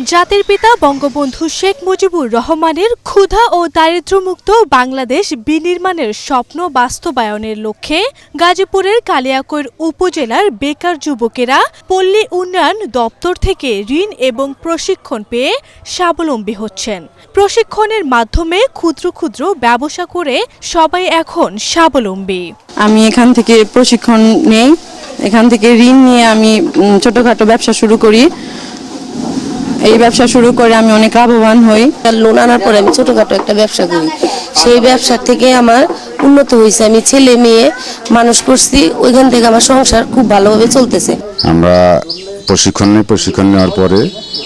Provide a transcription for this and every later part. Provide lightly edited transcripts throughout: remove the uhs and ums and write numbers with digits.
জাতির পিতা বঙ্গবন্ধু শেখ মুজিবুর রহমানের ক্ষুধা ও দারিদ্র্যমুক্ত বাংলাদেশ বিনির্মাণের স্বপ্ন বাস্তবায়নের লক্ষ্যে গাজীপুরের কালিয়াকৈর উপজেলার বেকার যুবকেরা পল্লী উন্নয়ন দপ্তর থেকে ঋণ এবং প্রশিক্ষণ পেয়ে স্বাবলম্বী হচ্ছেন। প্রশিক্ষণের মাধ্যমে ক্ষুদ্র ক্ষুদ্র ব্যবসা করে সবাই এখন স্বাবলম্বী। আমি এখান থেকে প্রশিক্ষণ নেই, এখান থেকে ঋণ নিয়ে আমি ছোটখাটো ব্যবসা শুরু করি। এই ব্যবসা শুরু করে আমি অনেক লাভবান হই। লোন আনার পরে আমি ছোটখাটো একটা ব্যবসা করি, সেই ব্যবসা থেকে আমার উন্নত হয়েছে। আমি ছেলে মেয়ে মানুষ করছি, ওইখান থেকে আমার সংসার খুব ভালোভাবে চলতেছে। আমরা প্রশিক্ষণ নেওয়ার পরে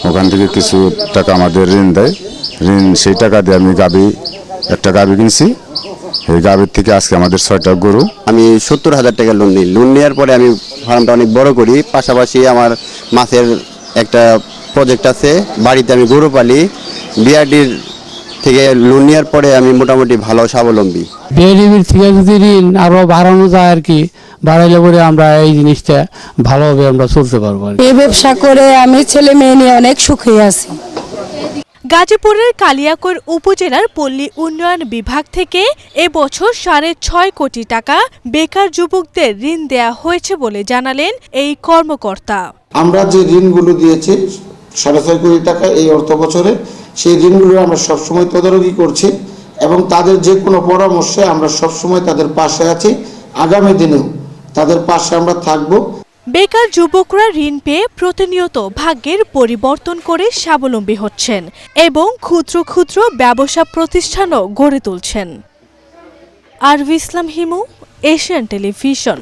ওখান থেকে কিছু টাকা আমাদের ঋণ দেয়। সেই টাকা দিয়ে আমি একটা গাভী কিনছি। এই গাভীর থেকে আজকে আমাদের 6টা গরু। আমি 70,000 টাকা লোন নিই। লোন নেওয়ার পরে আমি ফার্মটা অনেক বড় করি। পাশাপাশি আমার মাছের একটা প্রজেক্ট আছে, বাড়িতে আমি গরু পালি। বিআরডির থেকে লোন নেওয়ার পরে আমি মোটামুটি ভালো স্বাবলম্বী। বিআরডির থেকে যদি ঋণ আরো বাড়ানো যায় আর কি, বাড়াইলে পরে আমরা এই জিনিসটা ভালোভাবে আমরা চলতে পারবো। এই ব্যবসা করে আমি ছেলে মেয়ে নিয়ে অনেক সুখী আছি। গাজীপুরের কালিয়াকৈর উপজেলার পল্লী উন্নয়ন বিভাগ থেকে এবছর 6.5 কোটি টাকা বেকার যুবকদের ঋণ দেয়া হয়েছে বলে জানালেন এই কর্মকর্তা। আমরা যে ঋণগুলো দিয়েছি 6.5 কোটি টাকা এই অর্থ বছরে, সেই ঋণগুলো আমরা সবসময় তদারকি করছি এবং তাদের যে কোনো পরামর্শে আমরা সবসময় তাদের পাশে আছি। আগামী দিনেও তাদের পাশে আমরা থাকব। বেকার যুবকরা ঋণ পেয়ে প্রতিনিয়ত ভাগ্যের পরিবর্তন করে স্বাবলম্বী হচ্ছেন এবং ক্ষুদ্র ক্ষুদ্র ব্যবসা প্রতিষ্ঠানও গড়ে তুলছেন। আরভি ইসলাম হিমু, এশিয়ান টেলিভিশন।